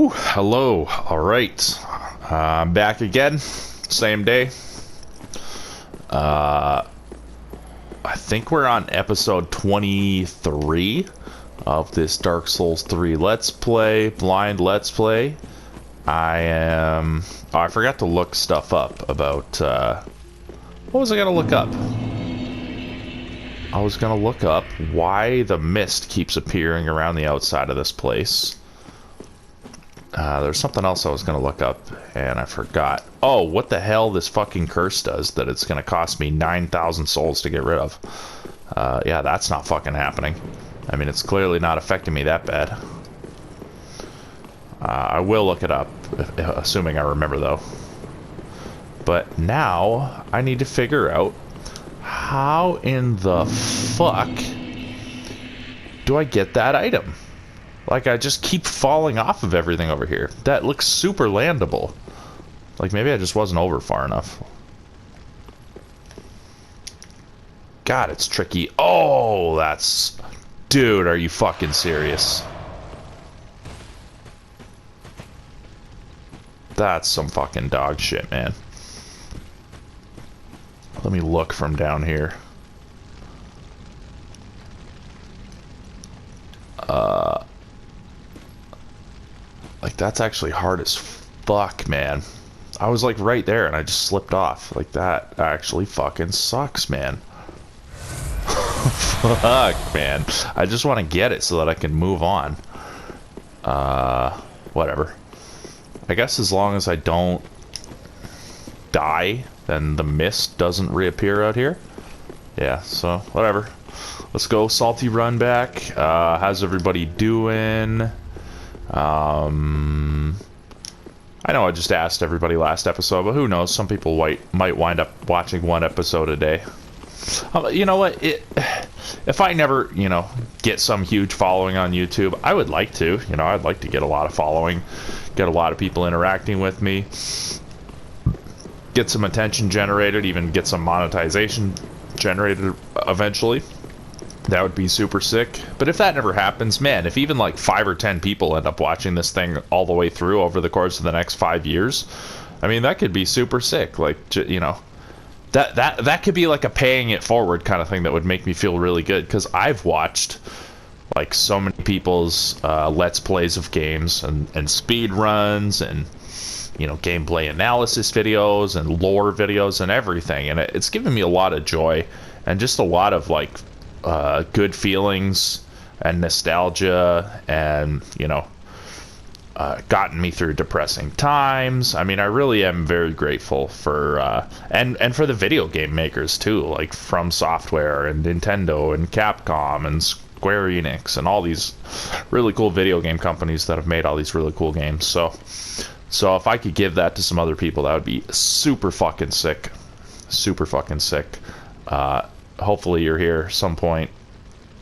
Whew, hello. All right. I'm back again. Same day. I think we're on episode 23 of this Dark Souls 3 Let's Play, blind Let's Play. I forgot to look stuff up about, what was I gonna look up? I was gonna look up why the mist keeps appearing around the outside of this place. There's something else I was going to look up, and I forgot. Oh, what the hell this fucking curse does that it's going to cost me 9,000 souls to get rid of. Yeah, that's not fucking happening. I mean, it's clearly not affecting me that bad. I will look it up, assuming I remember, though. But now, I need to figure out how in the fuck do I get that item? Like, I just keep falling off of everything over here. That looks super landable. Like, maybe I just wasn't over far enough. God, it's tricky. Oh, that's... Dude, are you fucking serious? That's some fucking dog shit, man. Let me look from down here. Like, that's actually hard as fuck, man. I was, like, right there, and I just slipped off. Like, that actually fucking sucks, man. Fuck, man. I just want to get it so that I can move on. Whatever. I guess as long as I don't die, then the mist doesn't reappear out here. Yeah, so, whatever. Let's go. Salty run back. How's everybody doing? I know I just asked everybody last episode, but who knows? Some people might wind up watching one episode a day. You know what? If I never, get some huge following on YouTube, I would like to. I'd like to get a lot of following, get a lot of people interacting with me, get some attention generated, even get some monetization generated eventually. That would be super sick. But if that never happens, man, if even like 5 or 10 people end up watching this thing all the way through over the course of the next 5 years, I mean, that could be super sick. Like, that could be like a paying it forward kind of thing that would make me feel really good. Because I've watched like so many people's Let's Plays of games and speed runs and, gameplay analysis videos and lore videos and everything. And it's given me a lot of joy and just a lot of like, good feelings and nostalgia and, gotten me through depressing times. I mean, I really am very grateful for, and for the video game makers too, like From Software and Nintendo and Capcom and Square Enix and all these really cool video game companies that have made all these really cool games. So if I could give that to some other people, that would be super fucking sick. Super fucking sick. Hopefully you're here at some point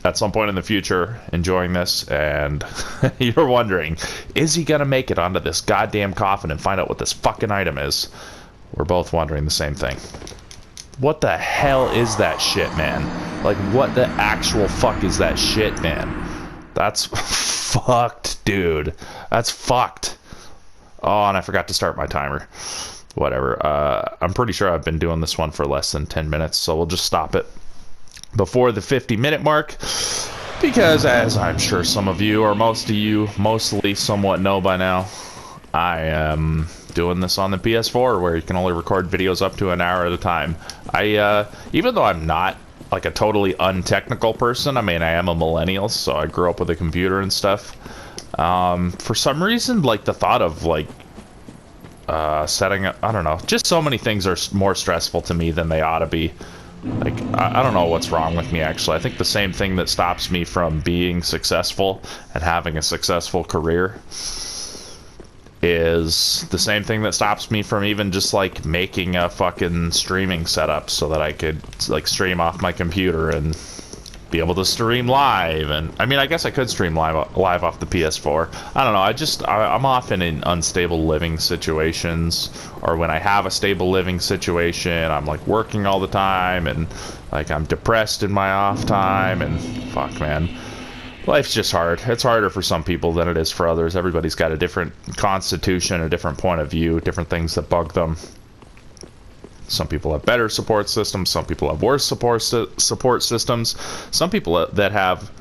in the future enjoying this, and you're wondering, is he gonna make it onto this goddamn coffin and find out what this fucking item is? We're both wondering the same thing. What the hell is that shit, man? Like, what the actual fuck is that shit, man? That's fucked, dude. That's fucked. Oh, and I forgot to start my timer. Whatever. I'm pretty sure I've been doing this one for less than 10 minutes, so we'll just stop it before the 50-minute mark, because as I'm sure some of you, or most of you, mostly somewhat know by now, I am doing this on the PS4, where you can only record videos up to an hour at a time. Even though I'm not like a totally untechnical person, I mean, I am a millennial, so I grew up with a computer and stuff. For some reason, like, the thought of, like, setting up, I don't know, just so many things are more stressful to me than they ought to be. Like, I don't know what's wrong with me, actually. I think the same thing that stops me from being successful and having a successful career is the same thing that stops me from even just, like, making a fucking streaming setup so that I could, like, stream off my computer and be able to stream live. And I mean, I guess I could stream live off the PS4. I don't know. I'm often in unstable living situations, or when I have a stable living situation, I'm like working all the time, and like I'm depressed in my off time, and fuck, man. Life's just hard. It's harder for some people than it is for others. Everybody's got a different constitution, a different point of view, different things that bug them. Some people have better support systems. Some people have worse support systems. Some people that have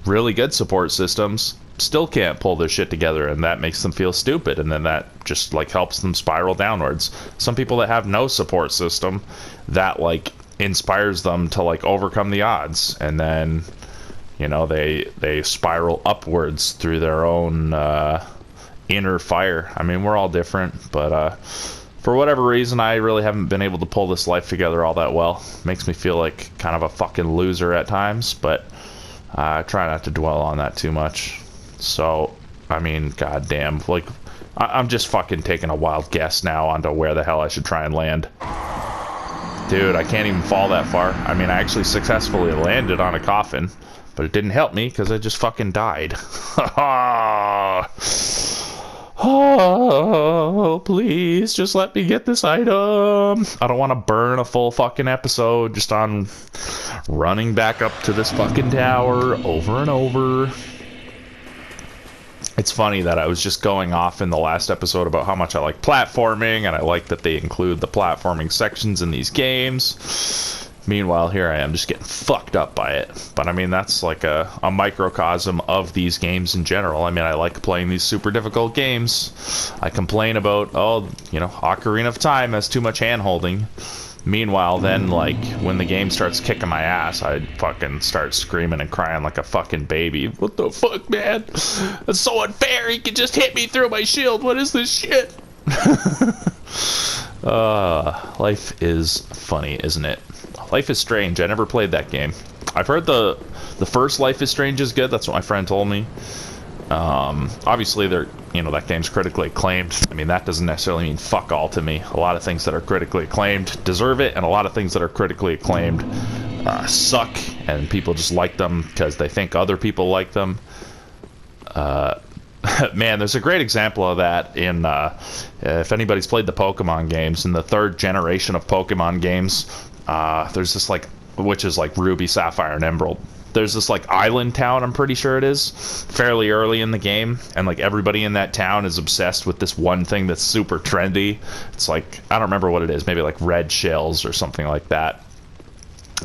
really good support systems still can't pull their shit together, and that makes them feel stupid, and then that just like helps them spiral downwards. Some people that have no support system, that like inspires them to like overcome the odds, and then you know they spiral upwards through their own inner fire. I mean, we're all different, but for whatever reason, I really haven't been able to pull this life together all that well. Makes me feel like kind of a fucking loser at times, but I try not to dwell on that too much. So, I mean, goddamn, like, I'm just fucking taking a wild guess now onto where the hell I should try and land. Dude, I can't even fall that far. I mean, I actually successfully landed on a coffin, but it didn't help me because I just fucking died. Oh, please, just let me get this item. I don't want to burn a full fucking episode just on running back up to this fucking tower over and over. It's funny that I was just going off in the last episode about how much I like platforming, and I like that they include the platforming sections in these games. Meanwhile, here I am just getting fucked up by it. But I mean, that's like a microcosm of these games in general. I mean, I like playing these super difficult games. I complain about, oh, you know, Ocarina of Time has too much hand-holding. Meanwhile, then, like, when the game starts kicking my ass, I fucking start screaming and crying like a fucking baby. What the fuck, man? That's so unfair. He can just hit me through my shield. What is this shit? Life is funny, isn't it? Life is Strange. I never played that game. I've heard the first Life is Strange is good. That's what my friend told me. Obviously, that game's critically acclaimed. I mean, that doesn't necessarily mean fuck all to me. A lot of things that are critically acclaimed deserve it, and a lot of things that are critically acclaimed suck, and people just like them because they think other people like them. Man, there's a great example of that in, if anybody's played the Pokemon games, in the third generation of Pokemon games, there's this, like, which is like Ruby, Sapphire, and Emerald. There's this like island town, I'm pretty sure it is, fairly early in the game, and like everybody in that town is obsessed with this one thing that's super trendy. It's like, I don't remember what it is, maybe like red shells or something like that.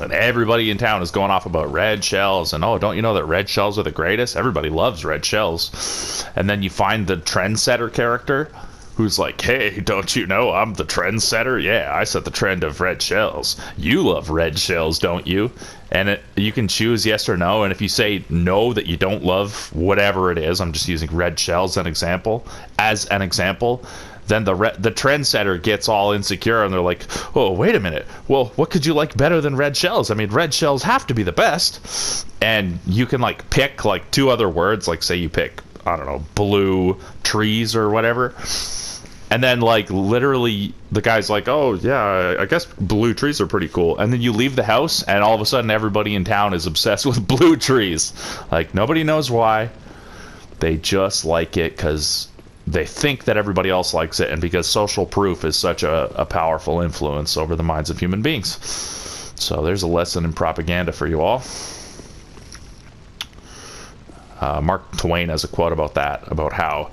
And everybody in town is going off about red shells, and oh, don't you know that red shells are the greatest? Everybody loves red shells. And then you find the trendsetter character who's like, hey, don't you know I'm the trendsetter? Yeah, I set the trend of red shells. You love red shells, don't you? And you can choose yes or no, and if you say no, that you don't love whatever it is, I'm just using red shells as an example, then the trendsetter gets all insecure, and they're like, oh, wait a minute, well, what could you like better than red shells? I mean, red shells have to be the best. And you can like pick like two other words, like say you pick, I don't know, blue trees or whatever. And then, like, literally, the guy's like, oh, yeah, I guess blue trees are pretty cool. And then you leave the house, and all of a sudden, everybody in town is obsessed with blue trees. Like, nobody knows why. They just like it because they think that everybody else likes it, and because social proof is such a powerful influence over the minds of human beings. So there's a lesson in propaganda for you all. Mark Twain has a quote about that, about how,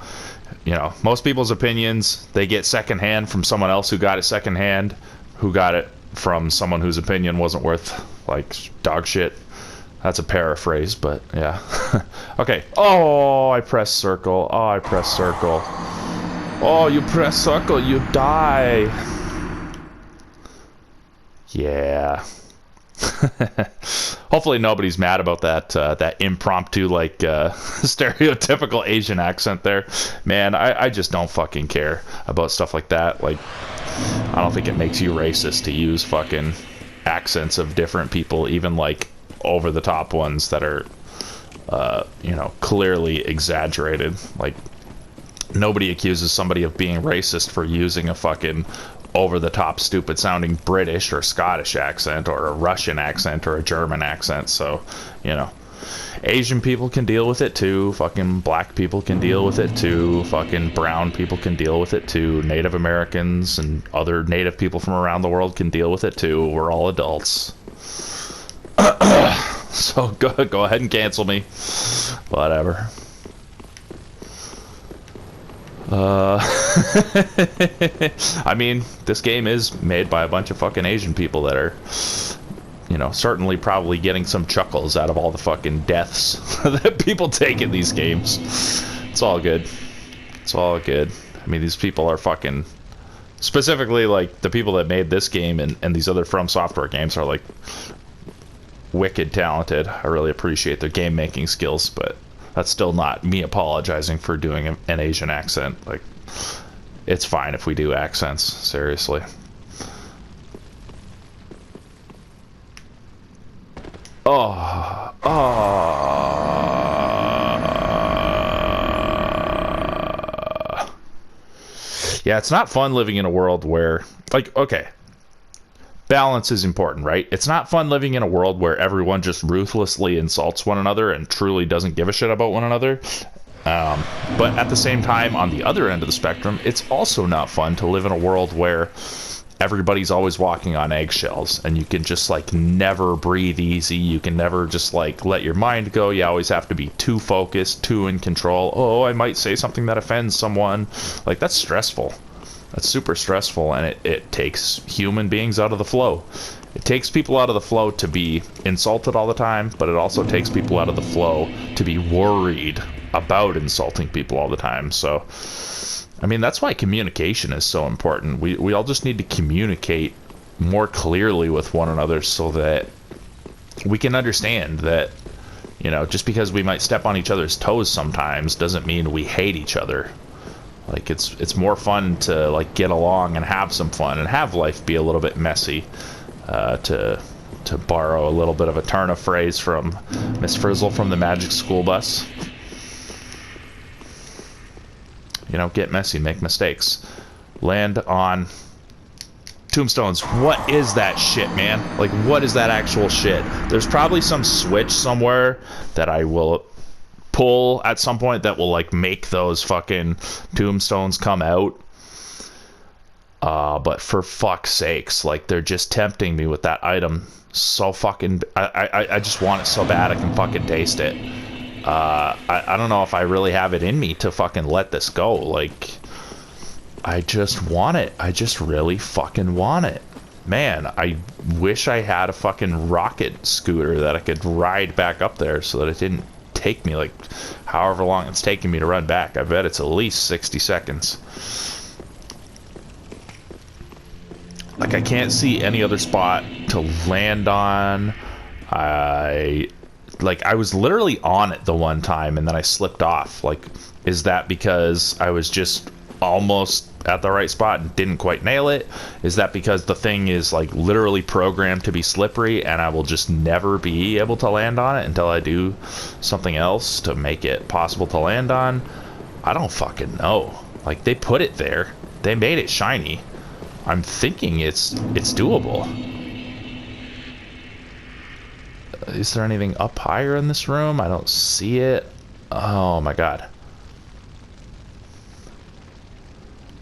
you know, most people's opinions, they get secondhand from someone else who got it secondhand, who got it from someone whose opinion wasn't worth, like, dog shit. That's a paraphrase, but yeah. Okay. Oh, I press circle. Oh, I press circle. Oh, you press circle, you die. Yeah. Hopefully nobody's mad about that that impromptu, like, stereotypical Asian accent there. Man, I just don't fucking care about stuff like that. Like, I don't think it makes you racist to use fucking accents of different people, even like over the top ones that are you know, clearly exaggerated. Like, nobody accuses somebody of being racist for using a fucking over-the-top, stupid-sounding British or Scottish accent or a Russian accent or a German accent. So, you know, Asian people can deal with it too. Fucking black people can deal with it too. Fucking brown people can deal with it too. Native Americans and other native people from around the world can deal with it too. We're all adults. So go ahead and cancel me. Whatever. I mean, this game is made by a bunch of fucking Asian people that are, you know, certainly probably getting some chuckles out of all the fucking deaths that people take in these games. It's all good. It's all good. I mean, these people are fucking... Specifically, like, the people that made this game and these other From Software games are, like, wicked talented. I really appreciate their game-making skills, but that's still not me apologizing for doing an Asian accent. Like, it's fine if we do accents, seriously. Oh, yeah, it's not fun living in a world where, like, okay, balance is important, right? It's not fun living in a world where everyone just ruthlessly insults one another and truly doesn't give a shit about one another. But at the same time, on the other end of the spectrum, it's also not fun to live in a world where everybody's always walking on eggshells and you can just, like, never breathe easy. You can never just, like, let your mind go. You always have to be too focused, too in control. Oh, I might say something that offends someone. Like, that's stressful. That's super stressful, and it takes human beings out of the flow. It takes people out of the flow to be insulted all the time, but it also takes people out of the flow to be worried about insulting people all the time. So, I mean, that's why communication is so important. We all just need to communicate more clearly with one another so that we can understand that, you know, just because we might step on each other's toes sometimes doesn't mean we hate each other. Like, it's more fun to, like, get along and have some fun and have life be a little bit messy, to borrow a little bit of a turn of phrase from Miss Frizzle from the Magic School Bus. You know, get messy, make mistakes. Land on tombstones. What is that shit, man? Like, what is that actual shit? There's probably some switch somewhere that I will pull at some point that will, like, make those fucking tombstones come out. But for fuck's sakes, like, they're just tempting me with that item so fucking... I just want it so bad I can fucking taste it. I don't know if I really have it in me to fucking let this go. Like, I just want it. I just really fucking want it. Man, I wish I had a fucking rocket scooter that I could ride back up there so that it didn't take me, like, however long it's taking me to run back. I bet it's at least 60 seconds. Like, I can't see any other spot to land on. I was literally on it the one time and then I slipped off. Like, is that because I was just almost at the right spot and didn't quite nail it? Is that because the thing is, like, literally programmed to be slippery and I will just never be able to land on it until I do something else to make it possible to land on? I don't fucking know. Like, they put it there. They made it shiny. I'm thinking it's doable. Is there anything up higher in this room? I don't see it. Oh my god.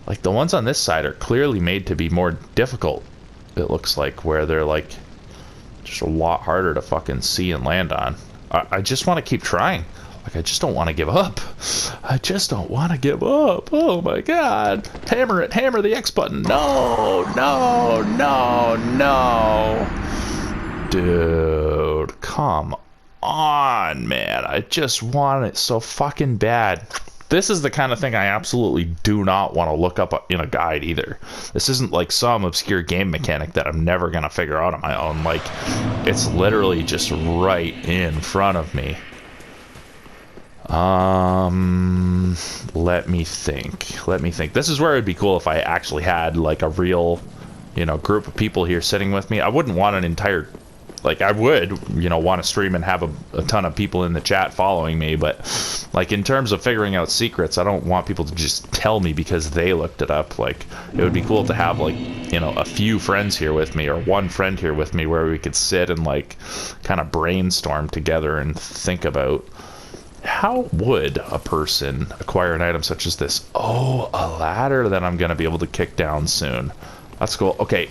Like, the ones on this side are clearly made to be more difficult, it looks like, where they're, like, just a lot harder to fucking see and land on. I just want to keep trying. Like, I just don't want to give up. I just don't want to give up. Oh my god. Hammer it. Hammer the X button. No, no, no, no. Dude, come on, man. I just want it so fucking bad. This is the kind of thing I absolutely do not want to look up in a guide either. This isn't like some obscure game mechanic that I'm never going to figure out on my own. Like, it's literally just right in front of me. Let me think. This is where it'd be cool if I actually had, like, a real, you know, group of people here sitting with me. I wouldn't want an entire... Like, I would, you know, want to stream and have a ton of people in the chat following me, but, like, in terms of figuring out secrets, I don't want people to just tell me because they looked it up. Like, it would be cool to have, like, you know, a few friends here with me, or one friend here with me, where we could sit and, like, kind of brainstorm together and think about how would a person acquire an item such as this. Oh, a ladder that I'm going to be able to kick down soon. That's cool. Okay.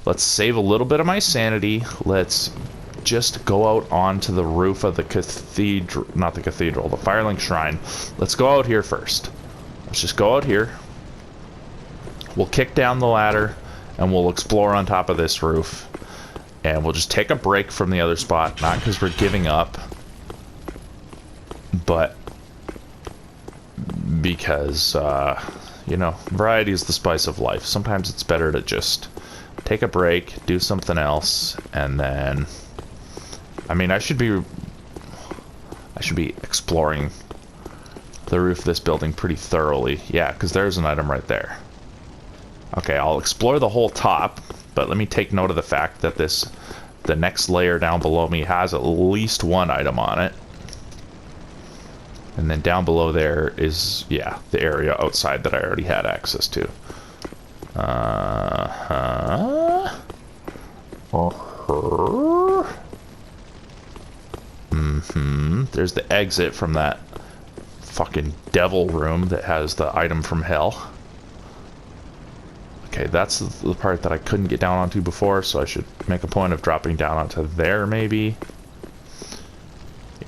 Let's save a little bit of my sanity. Let's just go out onto the roof of the cathedral, not the cathedral, the Firelink Shrine. Let's go out here first. Let's just go out here. We'll kick down the ladder, and we'll explore on top of this roof. And we'll just take a break from the other spot, not because we're giving up, but because, you know, variety is the spice of life. Sometimes it's better to just take a break, do something else, and then... I mean, I should be exploring the roof of this building pretty thoroughly. Yeah, because there's an item right there. Okay, I'll explore the whole top, but let me take note of the fact that the next layer down below me has at least one item on it. And then down below there is, yeah, the area outside that I already had access to. There's the exit from that fucking devil room that has the item from hell. Okay, that's the part that I couldn't get down onto before, so I should make a point of dropping down onto there, maybe.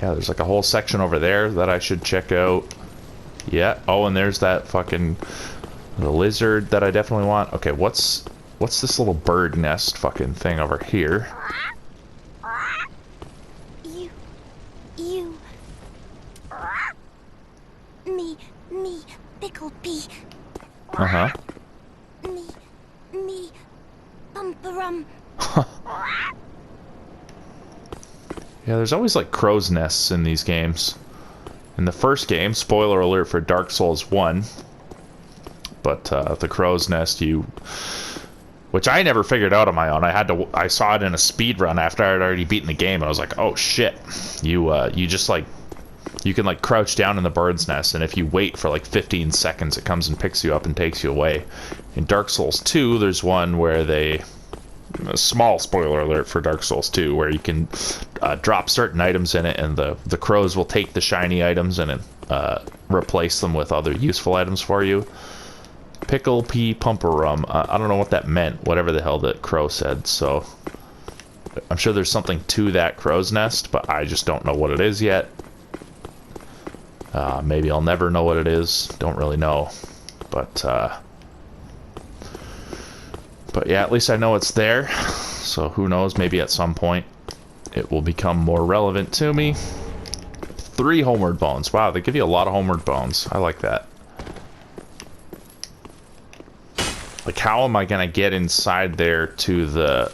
Yeah, there's like a whole section over there that I should check out. Yeah. Oh, and there's that fucking the lizard that I definitely want. Okay, what's this little bird nest fucking thing over here? Me, Picklebee. Uh-huh. Me, Bumperum. Yeah, there's always like crow's nests in these games. In the first game, spoiler alert for Dark Souls 1, but the crow's nest, which I never figured out on my own. I saw it in a speed run after I'd already beaten the game, and I was like, oh shit. You just like, you can like crouch down in the bird's nest, and if you wait for like 15 seconds, it comes and picks you up and takes you away. In Dark Souls 2, there's one where a small spoiler alert for Dark Souls 2, where you can drop certain items in it, and the crows will take the shiny items and replace them with other useful items for you. Picklebee Pumperum. I don't know what that meant, whatever the hell that crow said, so I'm sure there's something to that crow's nest, but I just don't know what it is yet. Maybe I'll never know what it is. Don't really know. But yeah, at least I know it's there. So who knows, maybe at some point it will become more relevant to me. 3 homeward bones. Wow, they give you a lot of homeward bones. I like that. Like, how am I gonna get inside there to the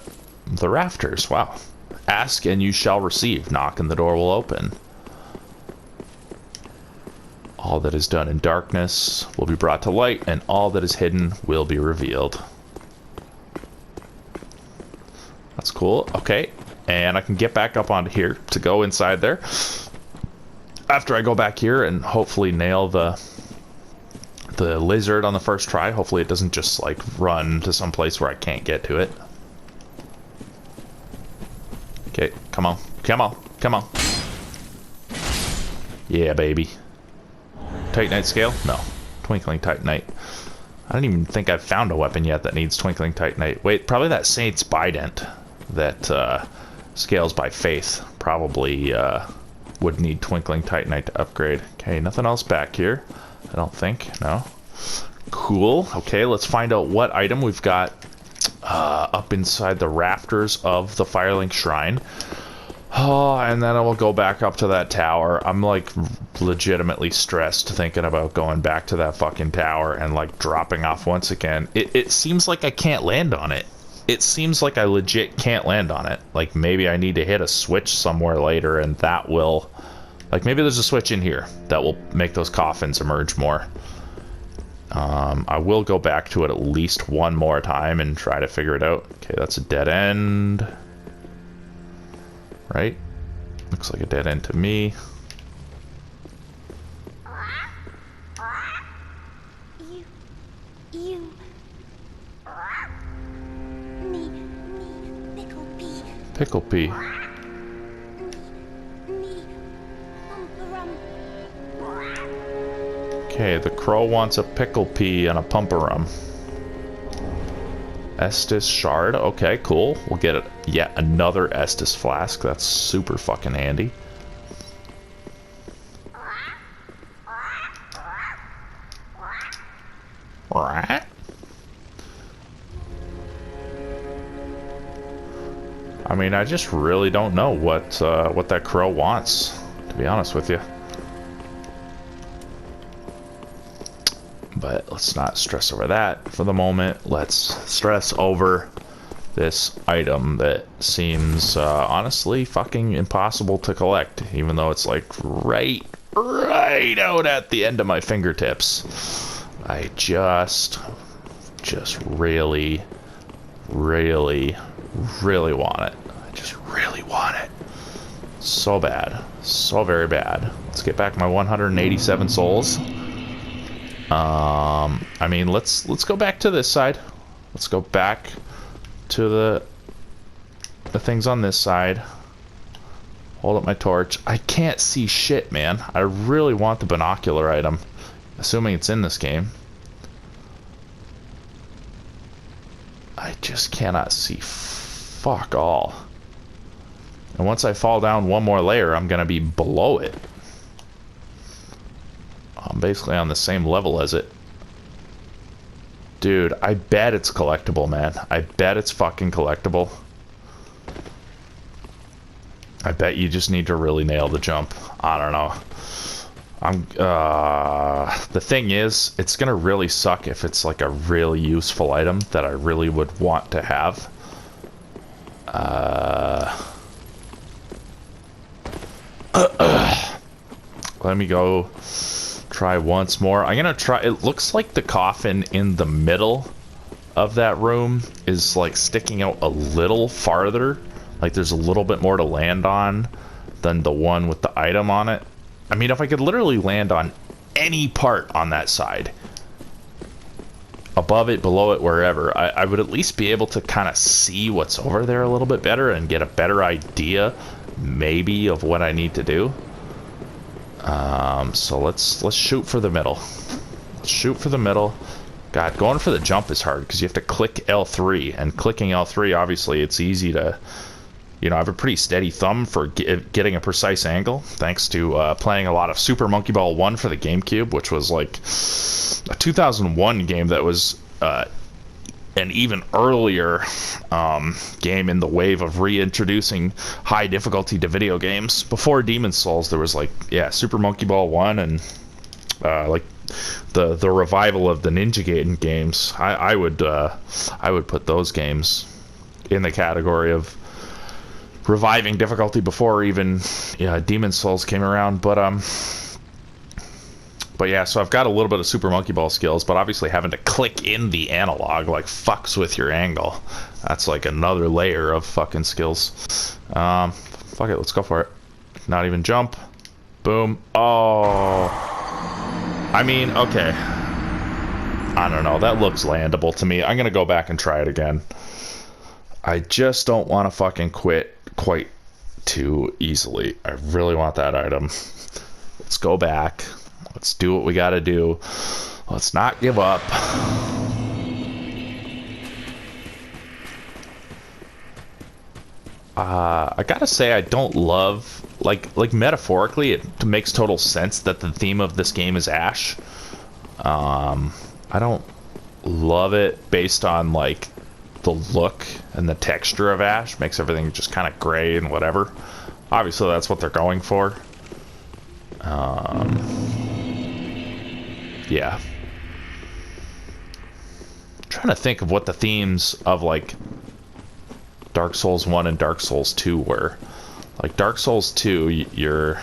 rafters? Wow. Ask and you shall receive. Knock and the door will open. All that is done in darkness will be brought to light, and all that is hidden will be revealed. That's cool. Okay, and I can get back up onto here to go inside there. After I go back here and hopefully nail the lizard on the first try. Hopefully it doesn't just like run to some place where I can't get to it. Okay, come on, come on, come on. Yeah, baby. Titanite scale? No. Twinkling Titanite. I don't even think I've found a weapon yet that needs Twinkling Titanite. Wait, probably that Saint's Bident that scales by faith probably would need Twinkling Titanite to upgrade. Okay, nothing else back here. I don't think. No. Cool. Okay, let's find out what item we've got up inside the rafters of the Firelink Shrine. Oh, and then I will go back up to that tower. I'm like legitimately stressed thinking about going back to that fucking tower and like dropping off once again. It seems like I can't land on it. It seems like I legit can't land on it. Like maybe I need to hit a switch somewhere later and that will... Like maybe there's a switch in here that will make those coffins emerge more. I will go back to it at least one more time and try to figure it out. Okay, that's a dead end. Right? Looks like a dead end to me. Picklebee. Okay, the crow wants a Picklebee and a Pumperum. Estus shard. Okay, cool. We'll get yet another Estus flask. That's super fucking handy. Right. I mean, I just really don't know what that crow wants, to be honest with you. But let's not stress over that for the moment. Let's stress over this item that seems honestly fucking impossible to collect, even though it's like right out at the end of my fingertips. I just really want it. I just really want it. So bad. So very bad. Let's get back my 187 souls. I mean, let's go back to this side. Let's go back to the things on this side. Hold up my torch. I can't see shit, man. I really want the binocular item. Assuming it's in this game. I just cannot see fuck all. And once I fall down one more layer, I'm gonna be below it. I'm basically on the same level as it. Dude, I bet it's collectible, man. I bet it's fucking collectible. I bet you just need to really nail the jump. I don't know. The thing is, it's gonna really suck if it's like a really useful item that I really would want to have. Let me go try once more. I'm gonna try. It looks like the coffin in the middle of that room is like sticking out a little farther. Like there's a little bit more to land on than the one with the item on it. I mean, if I could literally land on any part on that side, above it, below it, wherever, I would at least be able to kind of see what's over there a little bit better and get a better idea, maybe, of what I need to do. So let's shoot for the middle. Let's shoot for the middle. God, going for the jump is hard because you have to click L3, and clicking L3, obviously, it's easy to... You know, I have a pretty steady thumb for getting a precise angle, thanks to playing a lot of Super Monkey Ball 1 for the GameCube, which was like a 2001 game that was an even earlier game in the wave of reintroducing high difficulty to video games. Before Demon's Souls, there was like, yeah, Super Monkey Ball 1 and like the revival of the Ninja Gaiden games. I would put those games in the category of reviving difficulty before even Demon's Souls came around. But yeah, so I've got a little bit of Super Monkey Ball skills, but obviously having to click in the analog like fucks with your angle. That's like another layer of fucking skills. Fuck it, let's go for it. Not even jump. Boom. Oh, I mean, okay, I don't know, that looks landable to me. I'm gonna go back and try it again. I just don't want to fucking quit quite too easily. I really want that item. Let's go back. Let's do what we gotta do. Let's not give up. I gotta say, I don't love, like metaphorically, it makes total sense that the theme of this game is Ash. I don't love it based on like the look and the texture of Ash. Makes everything just kind of gray and whatever. Obviously that's what they're going for. Yeah. I'm trying to think of what the themes of like Dark Souls 1 and Dark Souls 2 were. Like Dark Souls 2, you're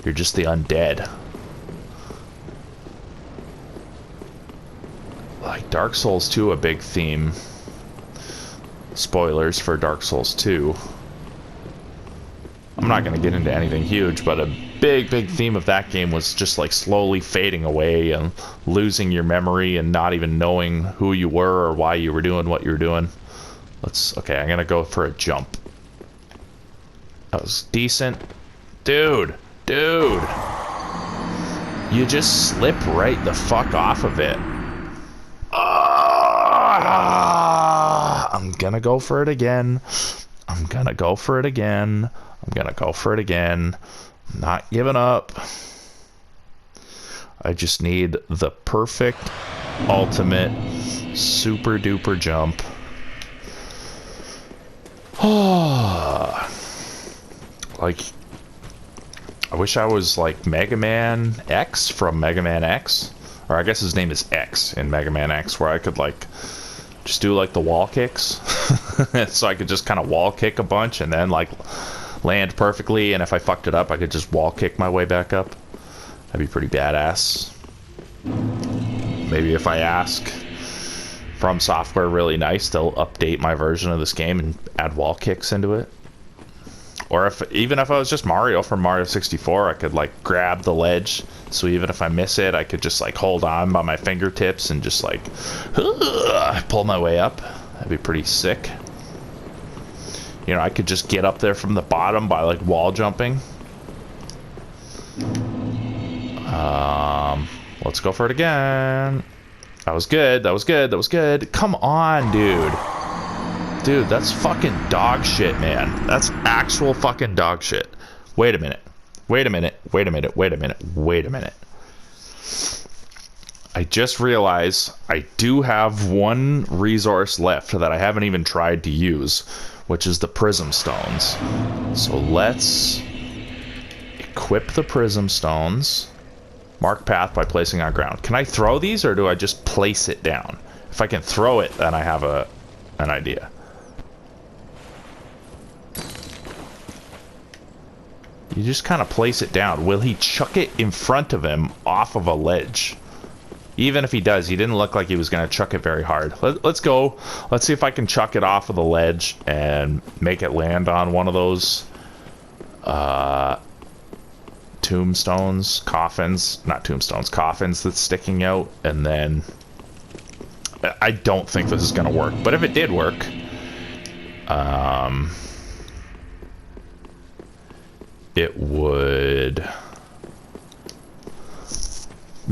just the undead. Like Dark Souls 2, a big theme. Spoilers for Dark Souls 2. I'm not going to get into anything huge, but a big theme of that game was just like slowly fading away and losing your memory and not even knowing who you were or why you were doing what you were doing. Okay, I'm going to go for a jump. That was decent. Dude. You just slip right the fuck off of it. I'm gonna go for it again. I'm gonna go for it again. I'm gonna go for it again. I'm not giving up. I just need the perfect, ultimate, super duper jump. Like, I wish I was like Mega Man X from Mega Man X. Or I guess his name is X in Mega Man X, where I could like just do like the wall kicks. So I could just kind of wall kick a bunch and then like land perfectly, and if I fucked it up I could just wall kick my way back up. That'd be pretty badass. Maybe if I ask From Software really nice, they'll update my version of this game and add wall kicks into it. Or even if I was just Mario from Mario 64, I could like grab the ledge, so even if I miss it, I could just like hold on by my fingertips and just like pull my way up. That'd be pretty sick. You know, I could just get up there from the bottom by like wall jumping. Let's go for it again. That was good. That was good. That was good. Come on, dude. Dude, that's fucking dog shit, man. That's actual fucking dog shit. Wait a minute. Wait a minute. Wait a minute. Wait a minute. Wait a minute. I just realized I do have one resource left that I haven't even tried to use, which is the Prism Stones. So let's equip the Prism Stones. Mark path by placing on ground. Can I throw these, or do I just place it down? If I can throw it, then I have an idea. You just kind of place it down. Will he chuck it in front of him off of a ledge? Even if he does, he didn't look like he was going to chuck it very hard. Let's go. Let's see if I can chuck it off of the ledge and make it land on one of those tombstones, coffins, not tombstones, coffins that's sticking out. And then I don't think this is going to work, but if it did work, it would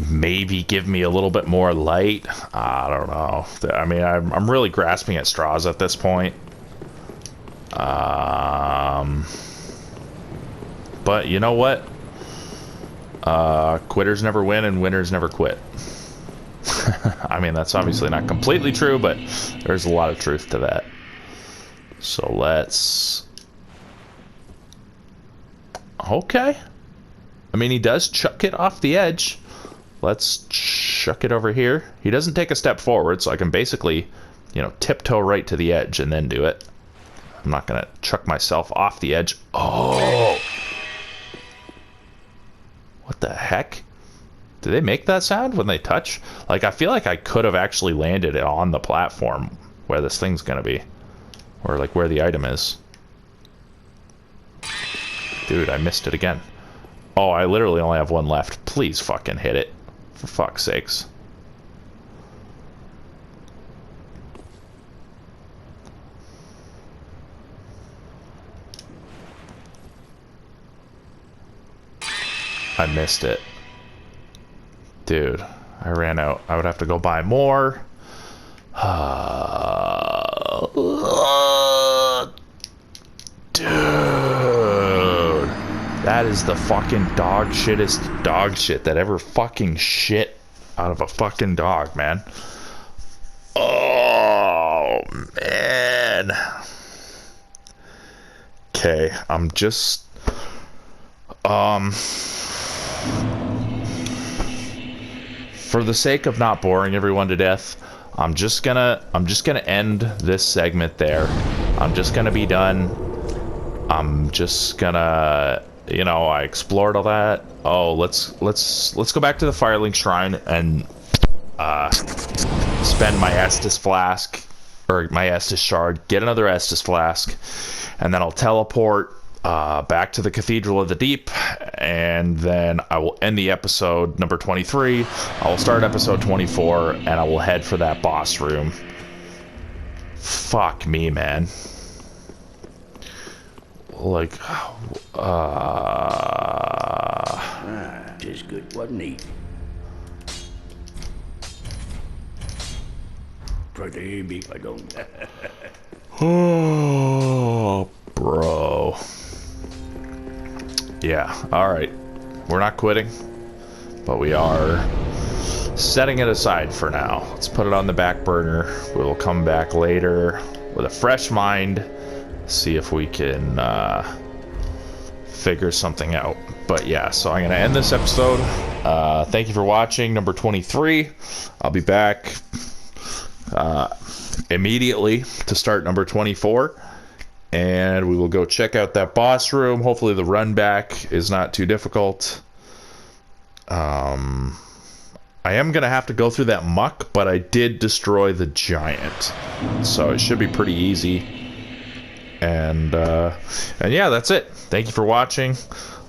maybe give me a little bit more light. I don't know. I mean, I'm really grasping at straws at this point. But you know what? Quitters never win and winners never quit. I mean, that's obviously not completely true, but there's a lot of truth to that. So let's... Okay. I mean, he does chuck it off the edge. Let's chuck it over here. He doesn't take a step forward, so I can basically, you know, tiptoe right to the edge and then do it. I'm not going to chuck myself off the edge. Oh! What the heck? Did they make that sound when they touch? Like, I feel like I could have actually landed it on the platform where this thing's going to be. Or, like, where the item is. Dude, I missed it again. Oh, I literally only have one left. Please fucking hit it. For fuck's sakes. I missed it. Dude, I ran out. I would have to go buy more. Dude. That is the fucking dog shittest dog shit that ever fucking shit out of a fucking dog, man. Oh, man. Okay, I'm just... for the sake of not boring everyone to death, I'm just gonna end this segment there. I'm just gonna be done. I'm just gonna, you know, I explored all that. Oh, let's go back to the Firelink Shrine and spend my Estus flask or my Estus shard, get another Estus flask, and then I'll teleport back to the Cathedral of the Deep, and then I will end the episode number 23. I will start episode 24, and I will head for that boss room. Fuck me, man. Like, Tis good, wasn't he? Oh, bro. Yeah, alright. We're not quitting, but we are setting it aside for now. Let's put it on the back burner. We'll come back later with a fresh mind, see if we can figure something out. But yeah, so I'm gonna end this episode. Thank you for watching number 23. I'll be back immediately to start number 24, and we will go check out that boss room. Hopefully the run back is not too difficult. I am gonna have to go through that muck, but I did destroy the giant, so it should be pretty easy. And yeah, that's it. Thank you for watching.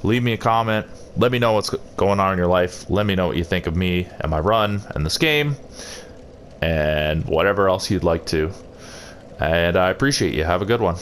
Leave me a comment. Let me know what's going on in your life. Let me know what you think of me and my run and this game, and whatever else you'd like to. And I appreciate you. Have a good one.